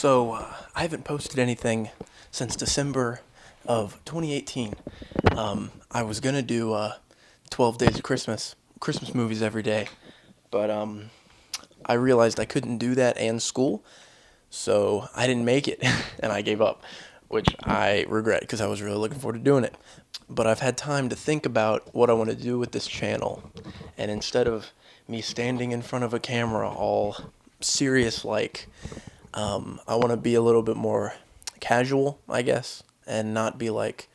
I haven't posted anything since December of 2018. I was gonna do 12 Days of Christmas movies every day, but I realized I couldn't do that and school, so I didn't make it, and I gave up, which I regret because I was really looking forward to doing it. But I've had time to think about what I want to do with this channel, and instead of me standing in front of a camera all serious like, I want to be a little bit more casual, I guess, and not be like,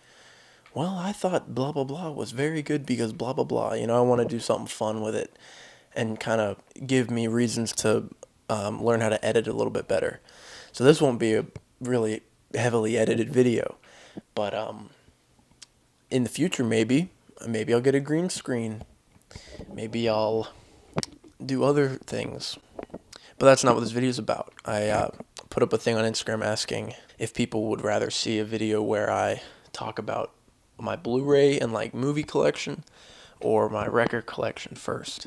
well, I thought blah blah blah was very good because blah blah blah. I want to do something fun with it and kind of give me reasons to learn how to edit a little bit better. So this won't be a really heavily edited video, but in the future maybe I'll get a green screen. Maybe I'll do other things. But that's not what this video is about. I put up a thing on Instagram asking if people would rather see a video where I talk about my Blu-ray and like movie collection or my record collection first.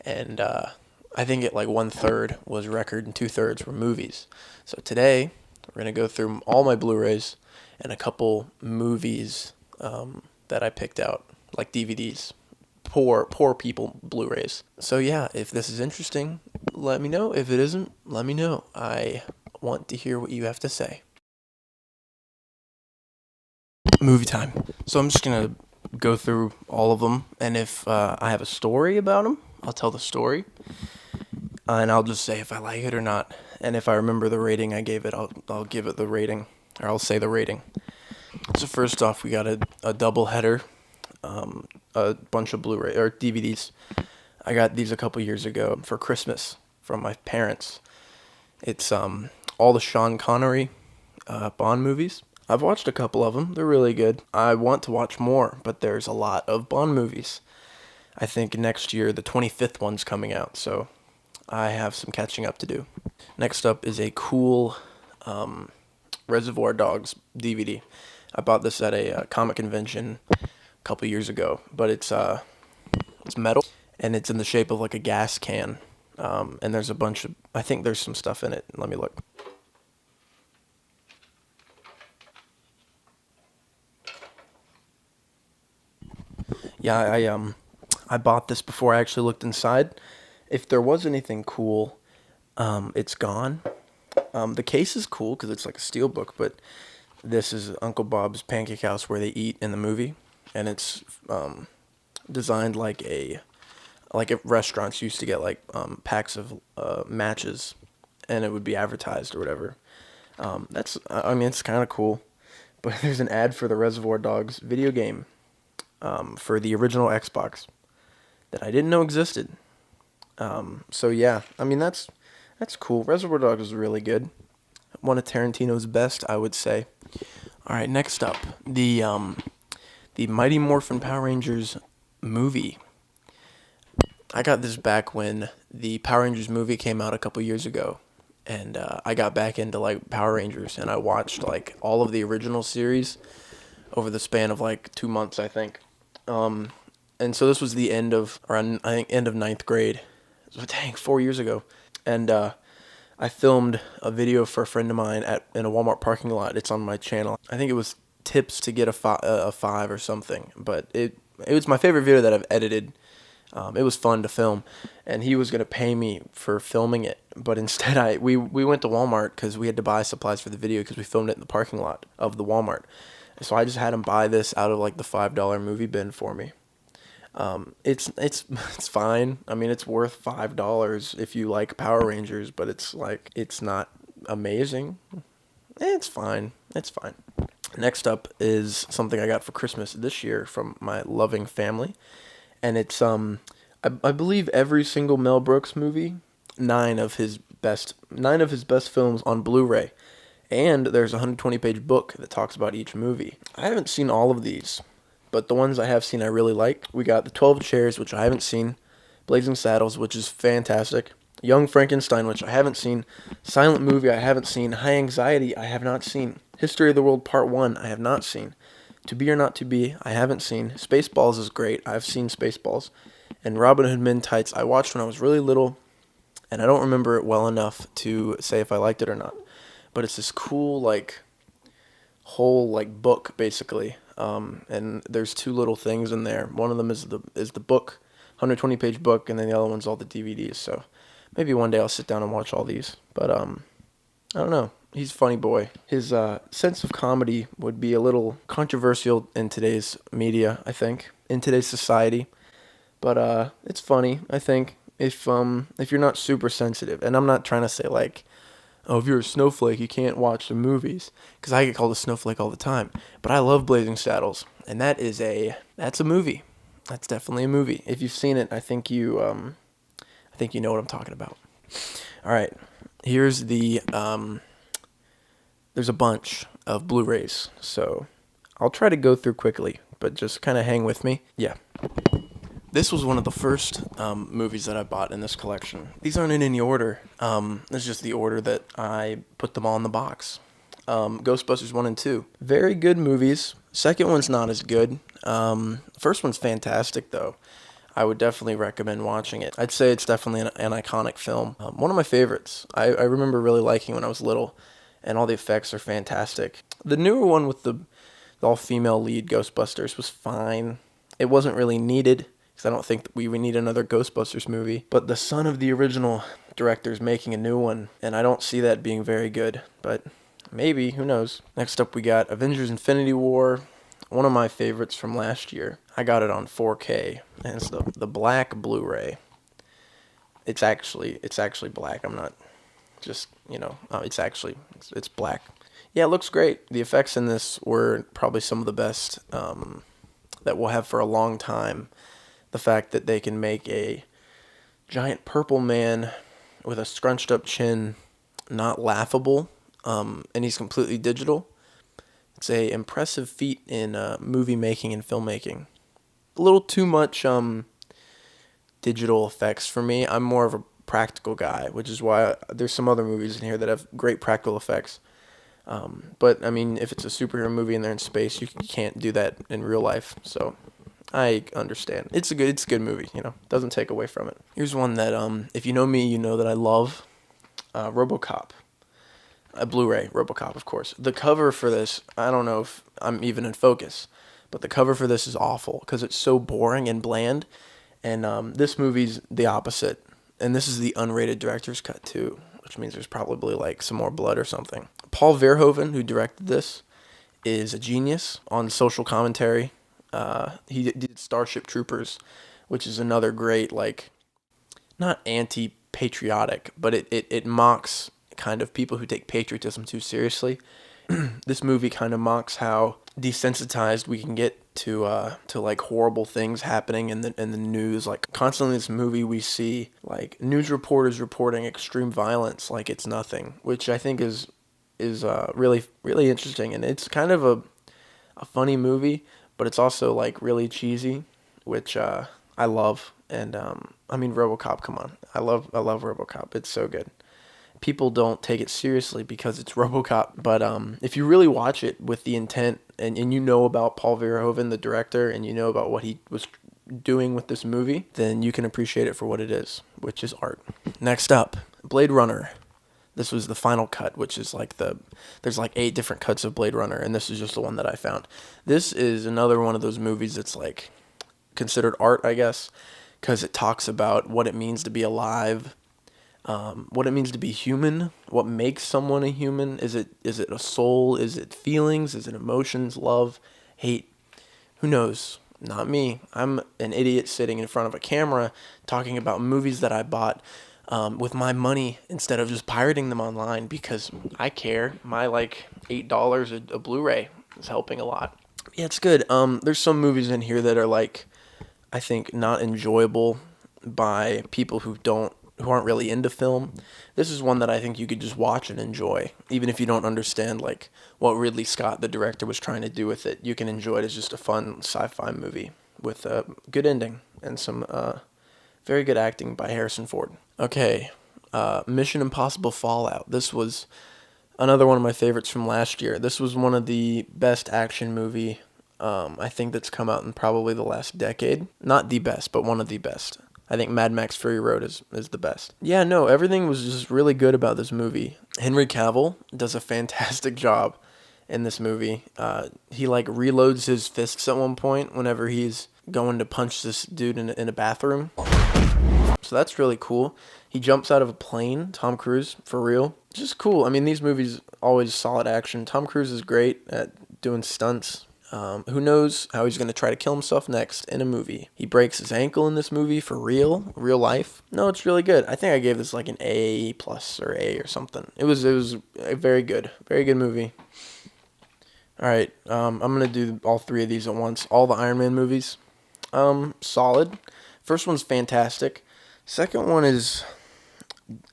And I think it like 1/3 was record and 2/3 were movies. So today we're gonna go through all my Blu-rays and a couple movies that I picked out, like DVDs. Poor people Blu-rays. So yeah, if this is interesting, let me know. If it isn't, let me know. I want to hear what you have to say. Movie time. So I'm just gonna go through all of them, and if I have a story about them, I'll tell the story, and I'll just say if I like it or not. And if I remember the rating I gave it, I'll give it the rating, or I'll say the rating. So first off, we got a double header. A bunch of Blu-ray or DVDs. I got these a couple years ago for Christmas from my parents. It's all the Sean Connery Bond movies. I've watched a couple of them. They're really good. I want to watch more, but there's a lot of Bond movies. I think next year the 25th one's coming out, so I have some catching up to do. Next up is a cool Reservoir Dogs DVD. I bought this at a comic convention couple years ago, but it's metal and it's in the shape of like a gas can, and there's a bunch of, I think there's some stuff in it. Let me look. Yeah, I bought this before I actually looked inside. If there was anything cool, it's gone. The case is cool because it's like a steel book, but this is Uncle Bob's Pancake House where they eat in the movie. And it's designed like if restaurants used to get like packs of matches, and it would be advertised or whatever. It's kind of cool. But there's an ad for the Reservoir Dogs video game for the original Xbox that I didn't know existed. So yeah, that's cool. Reservoir Dogs is really good. One of Tarantino's best, I would say. All right, next up, the Mighty Morphin Power Rangers movie. I got this back when the Power Rangers movie came out a couple years ago, and I got back into like Power Rangers, and I watched like all of the original series over the span of like 2 months, I think. And so this was the end of, around I think end of ninth grade. So, dang, 4 years ago, and I filmed a video for a friend of mine in a Walmart parking lot. It's on my channel. I think it was tips to get a 5 or something, but it was my favorite video that I've edited. It was fun to film, and he was gonna pay me for filming it, but instead we went to Walmart because we had to buy supplies for the video because we filmed it in the parking lot of the Walmart. So I just had him buy this out of like the $5 movie bin for me. It's fine. It's worth $5 if you like Power Rangers, but it's not amazing. It's fine. It's fine. Next up is something I got for Christmas this year from my loving family, and it's I believe every single Mel Brooks movie, 9 of his best films on Blu-ray, and there's a 120-page book that talks about each movie. I haven't seen all of these, but the ones I have seen I really like. We got The 12 Chairs, which I haven't seen, Blazing Saddles, which is fantastic, Young Frankenstein, which I haven't seen, Silent Movie I haven't seen, High Anxiety I have not seen, History of the World Part 1 I have not seen, To Be or Not to Be I haven't seen, Spaceballs is great, I've seen Spaceballs, and Robin Hood Men Tights I watched when I was really little, and I don't remember it well enough to say if I liked it or not. but it's this cool like whole like book basically. And there's two little things in there. One of them is the book, 120-page book, and then the other one's all the DVDs. So maybe one day I'll sit down and watch all these. But I don't know. He's a funny boy. His sense of comedy would be a little controversial in today's media, I think, in today's society. But it's funny, I think, if you're not super sensitive. And I'm not trying to say like, oh, if you're a snowflake, you can't watch the movies, because I get called a snowflake all the time. But I love Blazing Saddles, and that's a movie. That's definitely a movie. If you've seen it, I think you know what I'm talking about. All right, here's there's a bunch of Blu-rays, so I'll try to go through quickly, but just kind of hang with me. Yeah. This was one of the first movies that I bought in this collection. These aren't in any order. It's just the order that I put them all in the box. Ghostbusters 1 and 2. Very good movies. Second one's not as good. First one's fantastic, though. I would definitely recommend watching it. I'd say it's definitely an iconic film. One of my favorites. I remember really liking when I was little, and all the effects are fantastic. The newer one with the all-female lead Ghostbusters was fine. It wasn't really needed, because I don't think that we would need another Ghostbusters movie. But the son of the original director is making a new one, and I don't see that being very good. But maybe, who knows. Next up we got Avengers Infinity War, one of my favorites from last year. I got it on 4K, and it's the black Blu-ray. It's actually black. I'm not just, it's black. Yeah, it looks great. The effects in this were probably some of the best that we'll have for a long time. The fact that they can make a giant purple man with a scrunched up chin not laughable, and he's completely digital. It's a impressive feat in movie making and filmmaking. A little too much digital effects for me. I'm more of a practical guy, which is why there's some other movies in here that have great practical effects. But I mean, if it's a superhero movie and they're in space, you can't do that in real life. So I understand. It's a good movie. Doesn't take away from it. Here's one that if you know me, you know that I love. RoboCop. A Blu-ray, RoboCop, of course. The cover for this, I don't know if I'm even in focus, but the cover for this is awful because it's so boring and bland. And this movie's the opposite. And this is the unrated director's cut too, which means there's probably like some more blood or something. Paul Verhoeven, who directed this, is a genius on social commentary. He did Starship Troopers, which is another great, like, not anti-patriotic, but it mocks kind of people who take patriotism too seriously. This movie kind of mocks how desensitized we can get to like horrible things happening in the news. Like constantly in this movie we see like news reporters reporting extreme violence like it's nothing, which I think is really really interesting, and it's kind of a funny movie, but it's also like really cheesy, which I love. And I mean, RoboCop, come on, I love RoboCop. It's so good. People don't take it seriously because it's RoboCop, but if you really watch it with the intent and you know about Paul Verhoeven, the director, and you know about what he was doing with this movie, then you can appreciate it for what it is, which is art. Next up, Blade Runner. This was the final cut, which is like there's like 8 different cuts of Blade Runner, and this is just the one that I found. This is another one of those movies that's like considered art, I guess, because it talks about what it means to be alive, what it means to be human, what makes someone a human. Is it a soul? Is it feelings? Is it emotions, love, hate? Who knows? Not me. I'm an idiot sitting in front of a camera talking about movies that I bought with my money instead of just pirating them online because I care. My like $8 a Blu-ray is helping a lot. Yeah, it's good. There's some movies in here that are like, I think, not enjoyable by people who aren't really into film. This is one that I think you could just watch and enjoy, even if you don't understand like what Ridley Scott, the director, was trying to do with it. You can enjoy it as just a fun sci-fi movie with a good ending and some very good acting by Harrison Ford. Okay, Mission Impossible Fallout. This was another one of my favorites from last year. This was one of the best action movie I think that's come out in probably the last decade. Not the best, but one of the best. I think Mad Max Fury Road is the best. Yeah, no, everything was just really good about this movie. Henry Cavill does a fantastic job in this movie. He like reloads his fists at one point whenever he's going to punch this dude in a bathroom. So that's really cool. He jumps out of a plane, Tom Cruise, for real. Just cool. I mean, these movies always solid action. Tom Cruise is great at doing stunts. Who knows how he's going to try to kill himself next in a movie. He breaks his ankle in this movie for real life. No, it's really good. I think I gave this like an A plus or A or something. It was a very good movie. All right, I'm going to do all three of these at once. All the Iron Man movies. Solid. First one's fantastic. Second one is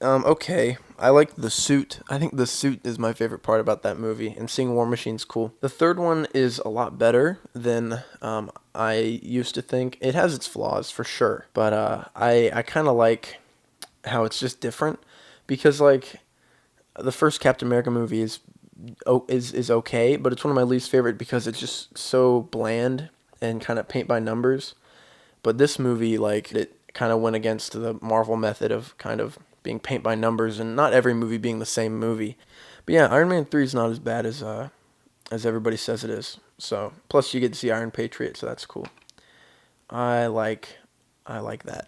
okay. I like the suit. I think the suit is my favorite part about that movie, and seeing War Machine's cool. The third one is a lot better than I used to think. It has its flaws for sure, but I kind of like how it's just different, because like the first Captain America movie is okay, but it's one of my least favorite because it's just so bland and kind of paint by numbers. But this movie, like, it kind of went against the Marvel method of kind of being paint by numbers and not every movie being the same movie. But yeah, Iron Man 3 is not as bad as everybody says it is. So, plus you get to see Iron Patriot, so that's cool. I like that.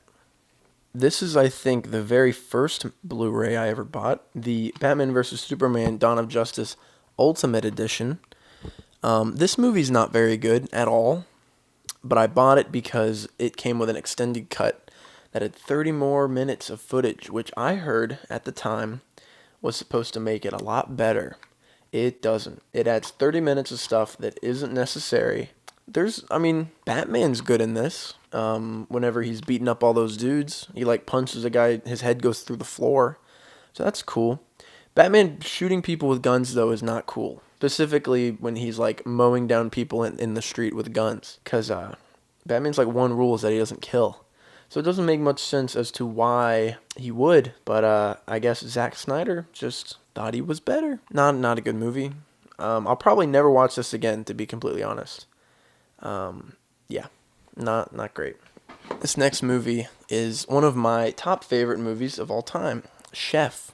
This is, I think, the very first Blu-ray I ever bought, the Batman vs. Superman Dawn of Justice Ultimate Edition. This movie's not very good at all, but I bought it because it came with an extended cut that had 30 more minutes of footage, which I heard at the time was supposed to make it a lot better. It doesn't. It adds 30 minutes of stuff that isn't necessary. Batman's good in this. Whenever he's beating up all those dudes, he like punches a guy, his head goes through the floor. So that's cool. Batman shooting people with guns, though, is not cool. Specifically when he's like mowing down people in the street with guns. Because Batman's like one rule is that he doesn't kill. So it doesn't make much sense as to why he would. But I guess Zack Snyder just thought he was better. Not a good movie. I'll probably never watch this again, to be completely honest. Yeah, not great. This next movie is one of my top favorite movies of all time, Chef.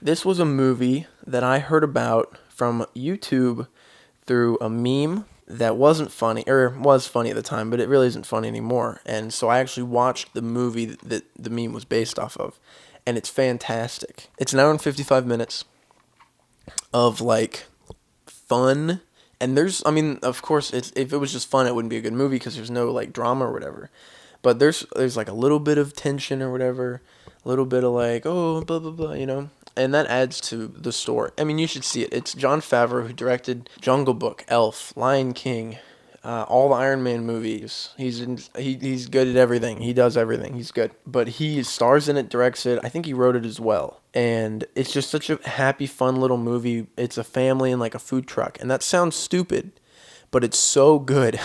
This was a movie that I heard about from YouTube through a meme that wasn't funny, or was funny at the time, but it really isn't funny anymore. And so I actually watched the movie that the meme was based off of, and it's fantastic. It's an hour and 55 minutes of like fun. And of course, if it was just fun, it wouldn't be a good movie because there's no like drama or whatever. But there's like a little bit of tension or whatever, a little bit of like, oh, blah blah blah, and that adds to the story. I mean, you should see it. It's Jon Favreau who directed Jungle Book, Elf, Lion King, all the Iron Man movies. He's good at everything. He does everything. He's good. But he stars in it, directs it. I think he wrote it as well. And it's just such a happy, fun little movie. It's a family and like a food truck. And that sounds stupid, but it's so good.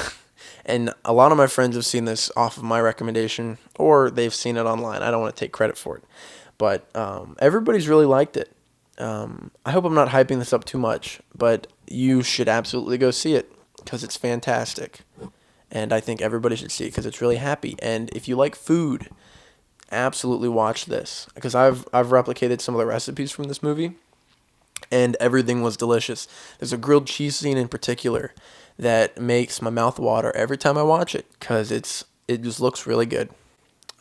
And a lot of my friends have seen this off of my recommendation, or they've seen it online. I don't want to take credit for it. But everybody's really liked it. I hope I'm not hyping this up too much, but you should absolutely go see it because it's fantastic. And I think everybody should see it because it's really happy. And if you like food, absolutely watch this, because I've replicated some of the recipes from this movie, and everything was delicious. There's a grilled cheese scene in particular that makes my mouth water every time I watch it because it just looks really good.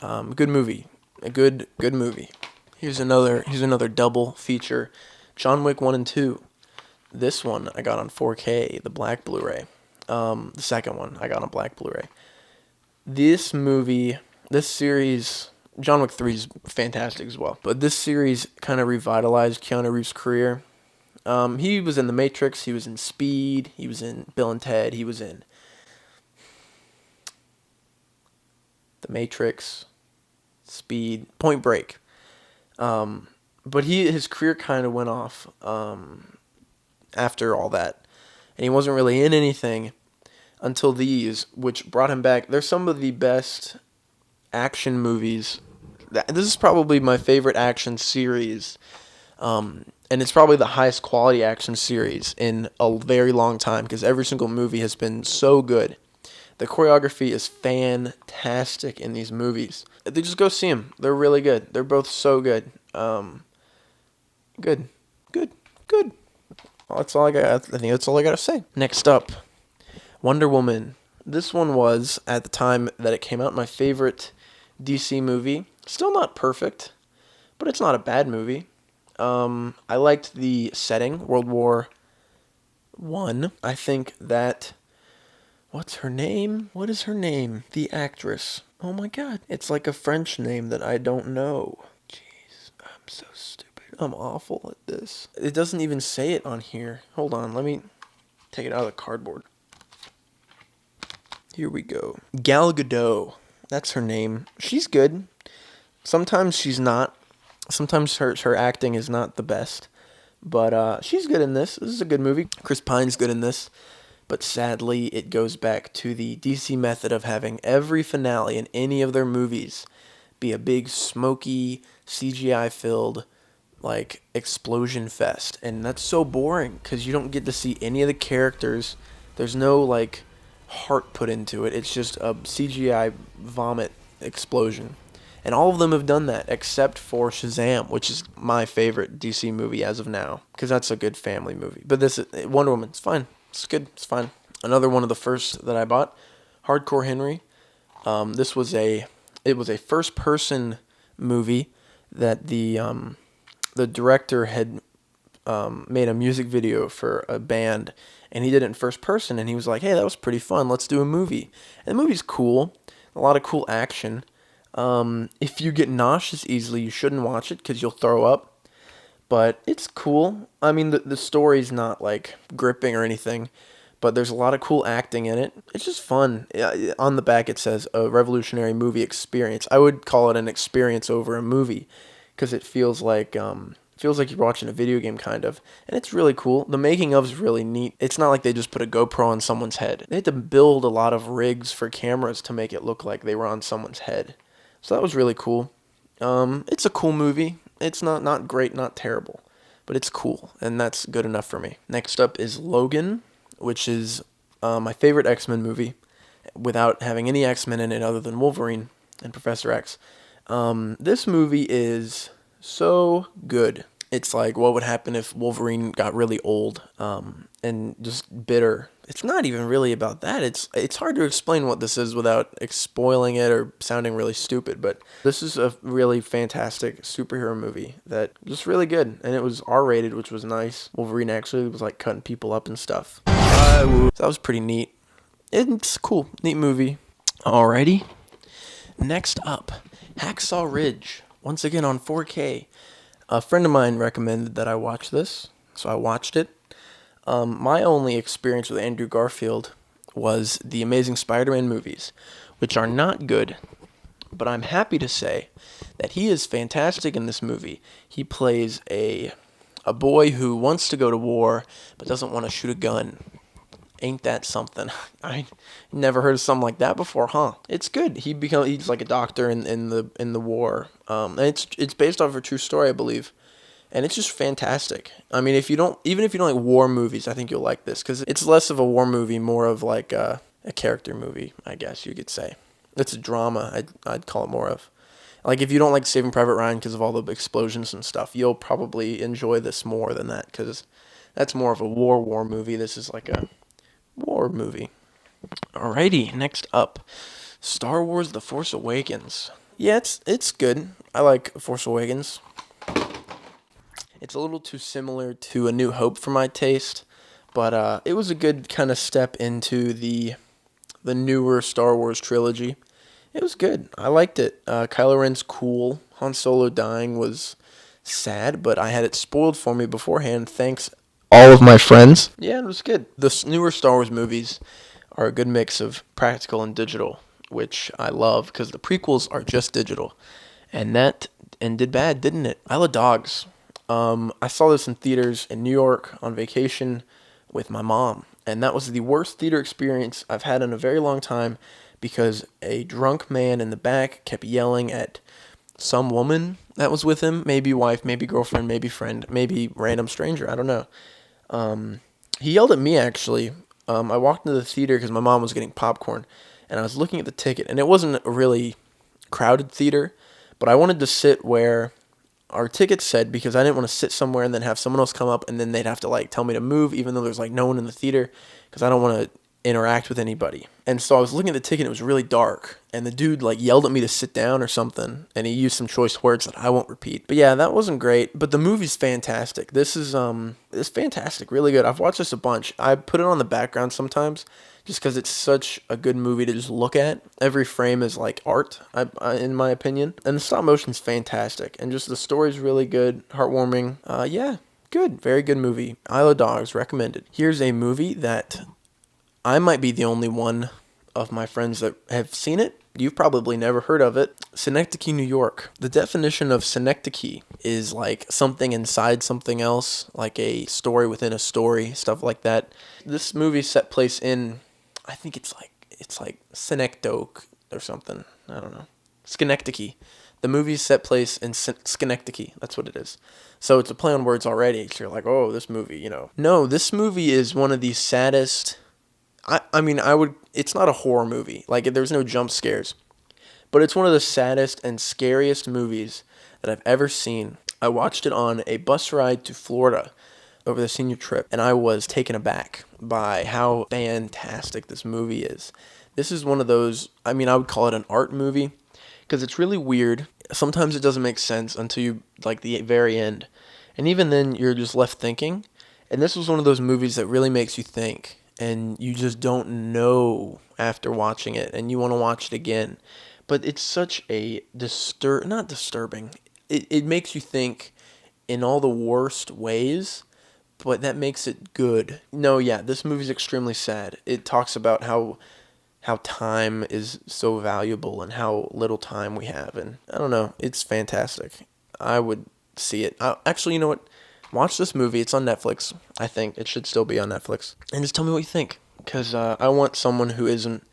Good movie. A good movie. Here's another double feature, John Wick 1 and 2. This one I got on 4K, the black Blu-ray. The second one I got on black Blu-ray. This series, John Wick 3 is fantastic as well, but this series kind of revitalized Keanu Reeves' career. He was in The Matrix, he was in Speed, he was in Bill and Ted, he was in The Matrix, Speed, Point Break. But his career kind of went off after all that, and he wasn't really in anything until these, which brought him back. They're some of the best action movies. This is probably my favorite action series, and it's probably the highest quality action series in a very long time because every single movie has been so good. The choreography is fantastic in these movies. They just go see them. They're really good. They're both so good. Good, good, good. Well, that's all I got. I think that's all I got to say. Next up, Wonder Woman. This one was, at the time that it came out, my favorite DC movie. Still not perfect, but it's not a bad movie. I liked the setting, World War One. I think that, what's her name? What is her name? The actress. Oh my god. It's like a French name that I don't know. Jeez, I'm so stupid. I'm awful at this. It doesn't even say it on here. Hold on, let me take it out of the cardboard. Here we go. Gal Gadot. That's her name. She's good. Sometimes she's not. Sometimes her acting is not the best. But she's good in this. This is a good movie. Chris Pine's good in this. But sadly, it goes back to the DC method of having every finale in any of their movies be a big, smoky, CGI-filled, like, explosion fest. And that's so boring, because you don't get to see any of the characters. There's no, like, heart put into it. It's just a CGI vomit explosion. And all of them have done that, except for Shazam, which is my favorite DC movie as of now, because that's a good family movie. But this Wonder Woman, it's fine. It's good. It's fine. Another one of the first that I bought, Hardcore Henry. This was a first person movie that the director had made a music video for a band, and he did it in first person, and he was like, hey, that was pretty fun. Let's do a movie. And the movie's cool. A lot of cool action. If you get nauseous easily, you shouldn't watch it because you'll throw up. But it's cool. I mean, the story's not, like, gripping or anything, but there's a lot of cool acting in it. It's just fun. On the back it says, a revolutionary movie experience. I would call it an experience over a movie, because it feels like you're watching a video game, kind of. And it's really cool. The making of's really neat. It's not like they just put a GoPro on someone's head. They had to build a lot of rigs for cameras to make it look like they were on someone's head. So that was really cool. It's a cool movie. It's not great, not terrible, but it's cool, and that's good enough for me. Next up is Logan, which is my favorite X-Men movie, without having any X-Men in it other than Wolverine and Professor X. This movie is so good. It's like what would happen if Wolverine got really old and just bitter. It's not even really about that. It's hard to explain what this is without spoiling it or sounding really stupid, but this is a really fantastic superhero movie that just really good, and it was R-rated, which was nice. Wolverine actually was like cutting people up and stuff. So that was pretty neat. It's cool. Neat movie. Alrighty. Next up, Hacksaw Ridge. Once again on 4K. A friend of mine recommended that I watch this, so I watched it. My only experience with Andrew Garfield was the Amazing Spider-Man movies, which are not good, but I'm happy to say that he is fantastic in this movie. He plays a boy who wants to go to war, but doesn't want to shoot a gun. Ain't that something? I never heard of something like that before, huh? It's good. He's like a doctor in the war. And it's based off of a true story, I believe. And it's just fantastic. I mean, even if you don't like war movies, I think you'll like this, because it's less of a war movie, more of like a character movie, I guess you could say. It's a drama, I'd call it more of. Like, if you don't like Saving Private Ryan because of all the explosions and stuff, you'll probably enjoy this more than that, because that's more of a war movie. This is like a war movie. Alrighty, next up, Star Wars The Force Awakens. Yeah, it's good. I like Force Awakens. It's a little too similar to A New Hope for my taste, but it was a good kind of step into the newer Star Wars trilogy. It was good. I liked it. Kylo Ren's cool. Han Solo dying was sad, but I had it spoiled for me beforehand, thanks all of my friends. Yeah, it was good. The newer Star Wars movies are a good mix of practical and digital, which I love, because the prequels are just digital. And that ended bad, didn't it? Isle of Dogs. I saw this in theaters in New York on vacation with my mom, and that was the worst theater experience I've had in a very long time, because a drunk man in the back kept yelling at some woman that was with him, maybe wife, maybe girlfriend, maybe friend, maybe random stranger, I don't know. He yelled at me, actually, I walked into the theater because my mom was getting popcorn, and I was looking at the ticket, and it wasn't a really crowded theater, but I wanted to sit where our ticket said, because I didn't want to sit somewhere and then have someone else come up and then they'd have to like tell me to move, even though there's like no one in the theater, because I don't want to interact with anybody. And so I was looking at the ticket, and it was really dark, and the dude like yelled at me to sit down or something, and he used some choice words that I won't repeat. But yeah, that wasn't great, but the movie's fantastic. This is it's fantastic, really good. I've watched this a bunch. I put it on the background sometimes just because it's such a good movie to just look at. Every frame is like art, in my opinion, and the stop motion's fantastic, and just the story's really good, heartwarming. Yeah, good, very good movie. Isle of Dogs, recommended. Here's a movie that I might be the only one of my friends that have seen it. You've probably never heard of it. Synecdoche, New York. The definition of synecdoche is like something inside something else, like a story within a story, stuff like that. This movie set place in, I think it's like Synecdoche or something. I don't know. Schenectady. The movie's set place in Schenectady. That's what it is. So it's a play on words already. So you're like, oh, this movie, you know. No, this movie is one of the saddest. I mean, it's not a horror movie. Like, there's no jump scares. But it's one of the saddest and scariest movies that I've ever seen. I watched it on a bus ride to Florida over the senior trip, and I was taken aback by how fantastic this movie is. This is one of those, I mean, I would call it an art movie, because it's really weird. Sometimes it doesn't make sense until you, like, the very end. And even then, you're just left thinking. And this was one of those movies that really makes you think, and you just don't know after watching it, and you want to watch it again. But it's such a not disturbing. It makes you think in all the worst ways, but that makes it good. No, yeah, this movie's extremely sad. It talks about how time is so valuable and how little time we have, and I don't know, it's fantastic. I would see it. Actually, you know what? Watch this movie. It's on Netflix. I think it should still be on Netflix. And just tell me what you think, because I want someone who isn't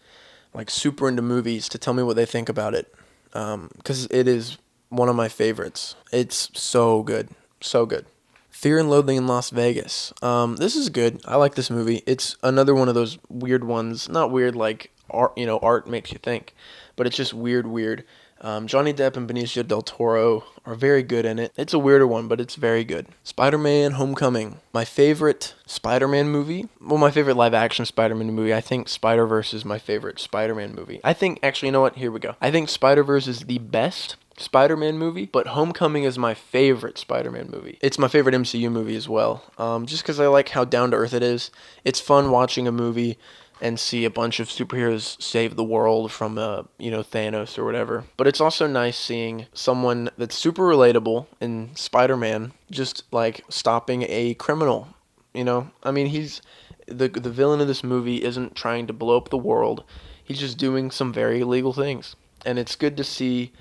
like super into movies to tell me what they think about it, because it is one of my favorites. It's so good. So good. Fear and Loathing in Las Vegas. This is good. I like this movie. It's another one of those weird ones. Not weird like art, art makes you think, but it's just weird. Johnny Depp and Benicio del Toro are very good in it. It's a weirder one, but it's very good. Spider-Man Homecoming. My favorite Spider-Man movie. Well, my favorite live-action Spider-Man movie. I think Spider-Verse is my favorite Spider-Man movie. I think, actually, you know what? Here we go. I think Spider-Verse is the best Spider-Man movie, but Homecoming is my favorite Spider-Man movie. It's my favorite MCU movie as well, just because I like how down-to-earth it is. It's fun watching a movie and see a bunch of superheroes save the world from, Thanos or whatever. But it's also nice seeing someone that's super relatable in Spider-Man just, like, stopping a criminal, I mean, he's, the villain of this movie isn't trying to blow up the world. He's just doing some very illegal things. And it's good to see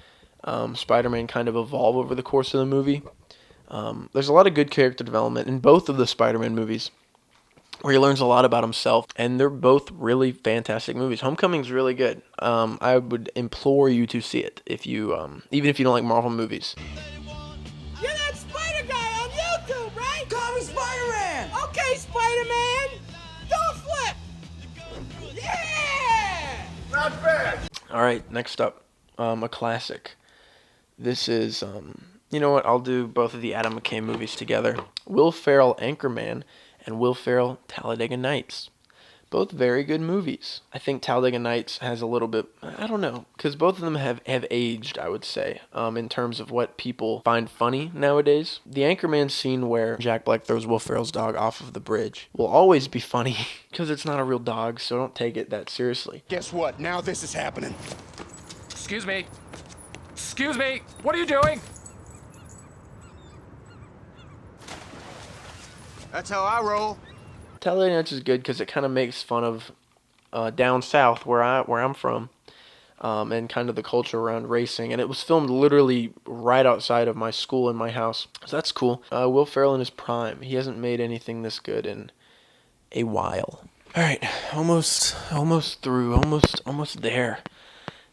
Spider-Man kind of evolve over the course of the movie. There's a lot of good character development in both of the Spider-Man movies, where he learns a lot about himself, and they're both really fantastic movies. Homecoming's really good. I would implore you to see it if you, even if you don't like Marvel movies. You're that Spider guy on YouTube, right? Call me Spider-Man. Okay, Spider-Man. Don't flip. Yeah. Not bad. All right, next up, a classic. This is, you know what? I'll do both of the Adam McKay movies together. Will Ferrell, Anchorman, and Will Ferrell, Talladega Nights. Both very good movies. I think Talladega Nights has a little bit, I don't know, because both of them have aged, I would say, in terms of what people find funny nowadays. The Anchorman scene where Jack Black throws Will Ferrell's dog off of the bridge will always be funny, because it's not a real dog, so don't take it that seriously. Guess what? Now this is happening. Excuse me. Excuse me. What are you doing? That's how I roll. Talladega Nights is good because it kind of makes fun of down south where I'm from, and kind of the culture around racing. And it was filmed literally right outside of my school and my house, so that's cool. Will Ferrell in his prime. He hasn't made anything this good in a while. All right, almost through, almost there.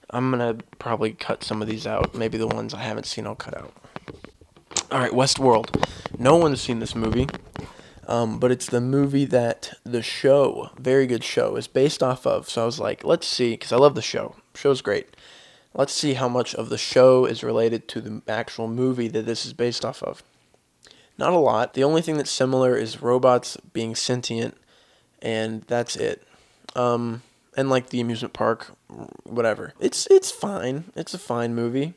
I'm gonna probably cut some of these out. Maybe the ones I haven't seen I'll cut out. All right, Westworld. No one's seen this movie. But it's the movie that the show, very good show, is based off of. So I was like, let's see, because I love the show. Show's great. Let's see how much of the show is related to the actual movie that this is based off of. Not a lot. The only thing that's similar is robots being sentient, and that's it. And like the amusement park, whatever. It's fine. It's a fine movie.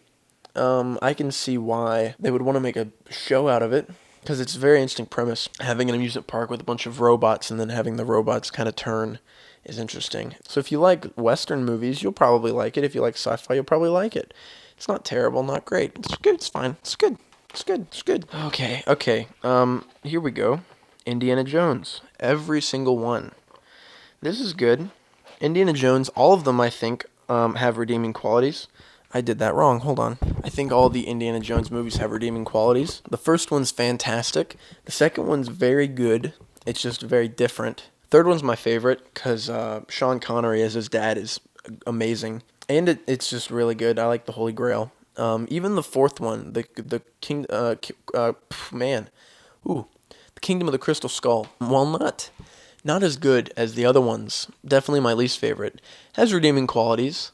I can see why they would want to make a show out of it, because it's a very interesting premise. Having an amusement park with a bunch of robots and then having the robots kind of turn is interesting. So if you like Western movies, you'll probably like it. If you like sci-fi, you'll probably like it. It's not terrible, not great. It's good. It's fine. It's good. It's good. It's good. Okay. Here we go. Indiana Jones. Every single one. This is good. Indiana Jones, all of them, I think, have redeeming qualities. I did that wrong. Hold on. I think all the Indiana Jones movies have redeeming qualities. The first one's fantastic. The second one's very good. It's just very different. Third one's my favorite because Sean Connery as his dad is amazing. And it's just really good. I like the Holy Grail. Even the fourth one, the Kingdom of the Crystal Skull, while not as good as the other ones, definitely my least favorite, has redeeming qualities.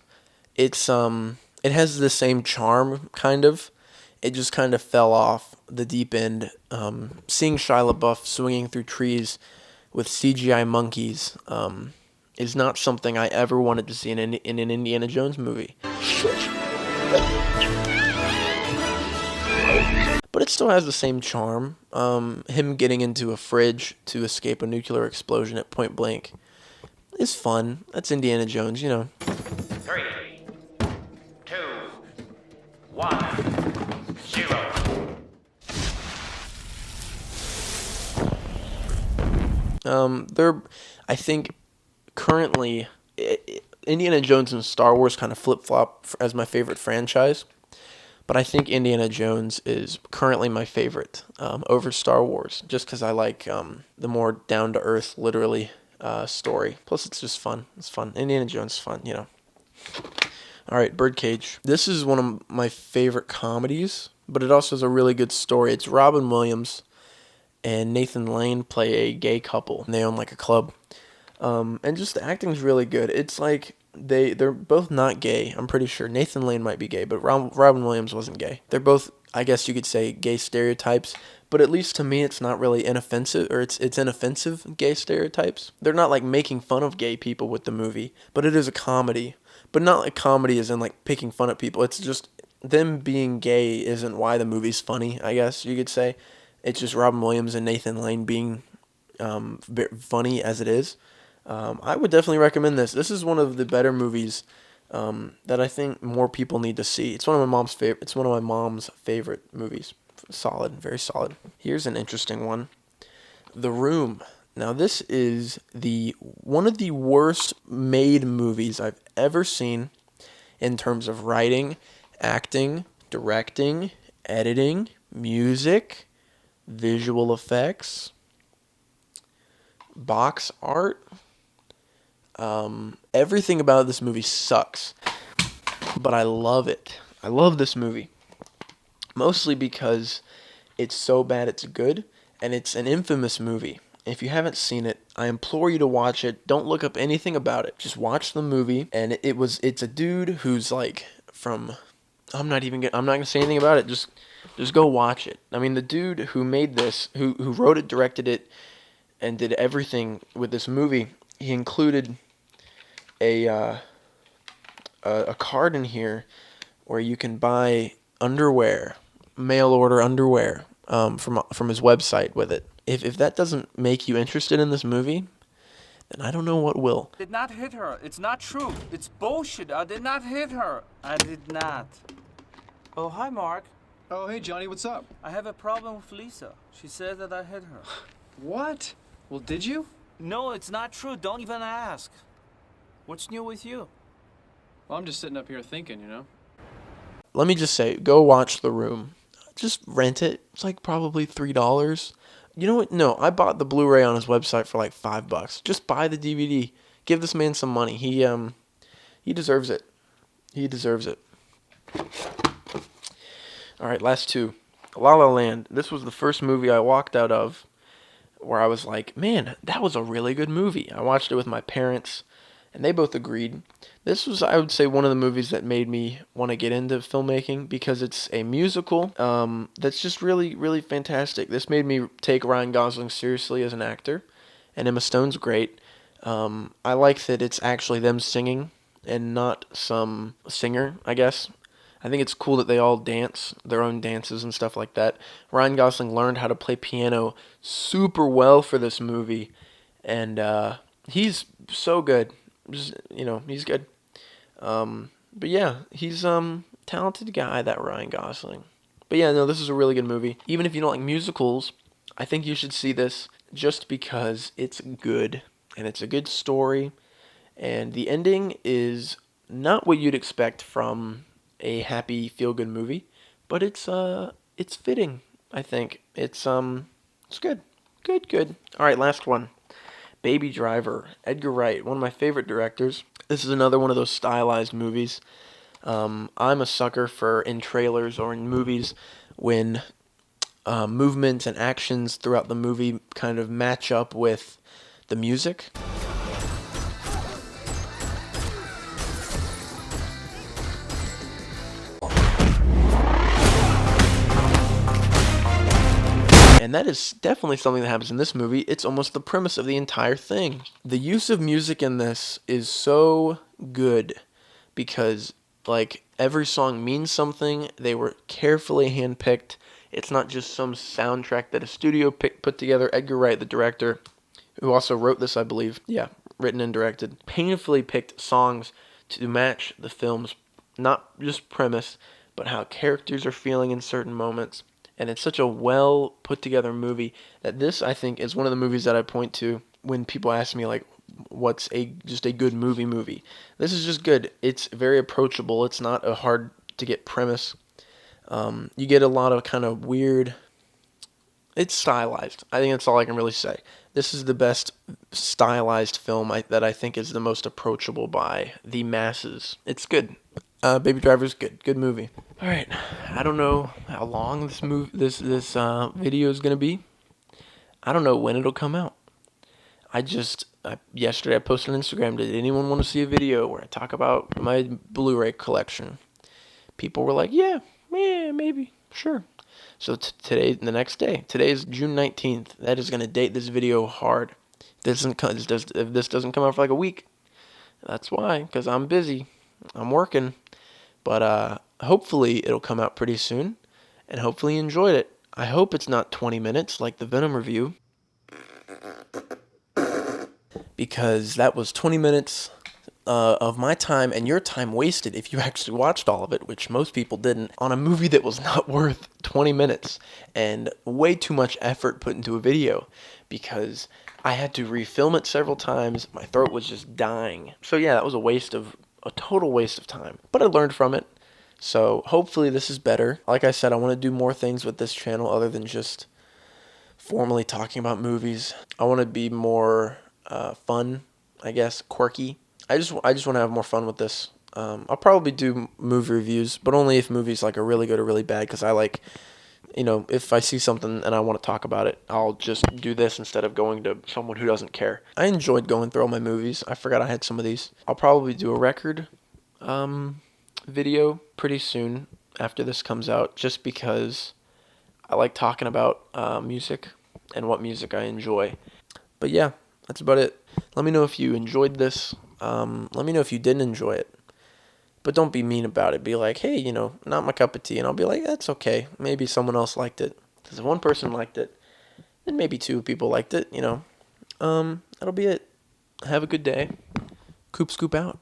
It has the same charm, kind of. It just kind of fell off the deep end. Seeing Shia LaBeouf swinging through trees with CGI monkeys is not something I ever wanted to see in an Indiana Jones movie. But it still has the same charm. Him getting into a fridge to escape a nuclear explosion at point blank is fun. That's Indiana Jones, you know. 3, 2, 1, 0. I think currently Indiana Jones and Star Wars kind of flip-flop as my favorite franchise. But I think Indiana Jones is currently my favorite over Star Wars, just because I like the more down-to-earth, literally, story. Plus, it's just fun. It's fun. Indiana Jones is fun, you know. All right, Birdcage. This is one of my favorite comedies, but it also has a really good story. It's Robin Williams and Nathan Lane play a gay couple, and they own like a club. And just the acting's really good. It's like they're both not gay. I'm pretty sure Nathan Lane might be gay, but Robin Williams wasn't gay. They're both, I guess you could say, gay stereotypes. But at least to me, it's not really inoffensive, or it's inoffensive gay stereotypes. They're not like making fun of gay people with the movie, but it is a comedy. But not like comedy as in like picking fun at people. It's just them being gay isn't why the movie's funny, I guess you could say. It's just Robin Williams and Nathan Lane being funny as it is. I would definitely recommend this. This is one of the better movies that I think more people need to see. It's one of my mom's favorite. It's one of my mom's favorite movies. Solid, very solid. Here's an interesting one. The Room. Now this is one of the worst made movies I've ever seen in terms of writing, acting, directing, editing, music, visual effects, box art. Everything about this movie sucks, but I love it. I love this movie, mostly because it's so bad it's good, and it's an infamous movie. If you haven't seen it, I implore you to watch it. Don't look up anything about it. Just watch the movie, and it's a dude who's like from, I'm not gonna say anything about it. Just go watch it. I mean, the dude who made this, who wrote it, directed it, and did everything with this movie, he included a card in here where you can buy underwear, mail order underwear, from his website with it. If that doesn't make you interested in this movie, then I don't know what will. Did not hit her. It's not true. It's bullshit. I did not hit her. I did not. Oh, hi, Mark. Oh, hey, Johnny, what's up? I have a problem with Lisa. She said that I hit her. What? Well, did you? No, it's not true. Don't even ask. What's new with you? Well, I'm just sitting up here thinking, you know? Let me just say, go watch The Room. Just rent it. It's like probably $3. You know what? No, I bought the Blu-ray on his website for like $5. Just buy the DVD. Give this man some money. He deserves it. He deserves it. All right, last two. La La Land. This was the first movie I walked out of where I was like, man, that was a really good movie. I watched it with my parents, and they both agreed. This was, I would say, one of the movies that made me want to get into filmmaking because it's a musical that's just really, really fantastic. This made me take Ryan Gosling seriously as an actor, and Emma Stone's great. I like that it's actually them singing and not some singer, I guess. I think it's cool that they all dance their own dances and stuff like that. Ryan Gosling learned how to play piano super well for this movie, and he's so good. Just, he's good. But yeah, he's talented guy, that Ryan Gosling. But yeah, no, this is a really good movie. Even if you don't like musicals, I think you should see this just because it's good and it's a good story, and the ending is not what you'd expect from a happy feel-good movie, but it's fitting. I think it's good, good. All right, last one. Baby Driver, Edgar Wright, one of my favorite directors. This is another one of those stylized movies. I'm a sucker for in trailers or in movies when movements and actions throughout the movie kind of match up with the music. And that is definitely something that happens in this movie. It's almost the premise of the entire thing. The use of music in this is so good because, like, every song means something. They were carefully handpicked. It's not just some soundtrack that a studio put together. Edgar Wright, the director, who also wrote this, I believe, yeah, written and directed, painfully picked songs to match the film's not just premise, but how characters are feeling in certain moments. And it's such a well put together movie that this, I think, is one of the movies that I point to when people ask me, like, what's just a good movie. This is just good. It's very approachable. It's not a hard to get premise. You get a lot of kind of weird. It's stylized. I think that's all I can really say. This is the best stylized film that I think is the most approachable by the masses. It's good. Baby Driver's good. Good movie. All right. I don't know how long this video is gonna be. I don't know when it'll come out. Yesterday I posted on Instagram. Did anyone want to see a video where I talk about my Blu-ray collection? People were like, yeah, maybe, sure. So today, the next day, today is June 19th. That is gonna date this video hard. If this doesn't come out for like a week, that's why. Because I'm busy. I'm working. But hopefully it'll come out pretty soon, and hopefully you enjoyed it. I hope it's not 20 minutes like the Venom review, because that was 20 minutes of my time and your time wasted if you actually watched all of it, which most people didn't, on a movie that was not worth 20 minutes and way too much effort put into a video, because I had to refilm it several times. My throat was just dying. So yeah, that was a total waste of time, but I learned from it. So hopefully this is better. Like I said, I want to do more things with this channel other than just formally talking about movies. I want to be more fun, I guess, quirky. I just want to have more fun with this. I'll probably do movie reviews, but only if movies like are really good or really bad, because I like, if I see something and I want to talk about it, I'll just do this instead of going to someone who doesn't care. I enjoyed going through all my movies. I forgot I had some of these. I'll probably do a record video pretty soon after this comes out, just because I like talking about music and what music I enjoy. But yeah, that's about it. Let me know if you enjoyed this. Let me know if you didn't enjoy it. But don't be mean about it. Be like, hey, not my cup of tea. And I'll be like, that's okay. Maybe someone else liked it. Because if one person liked it, then maybe two people liked it, That'll be it. Have a good day. Coop Scoop out.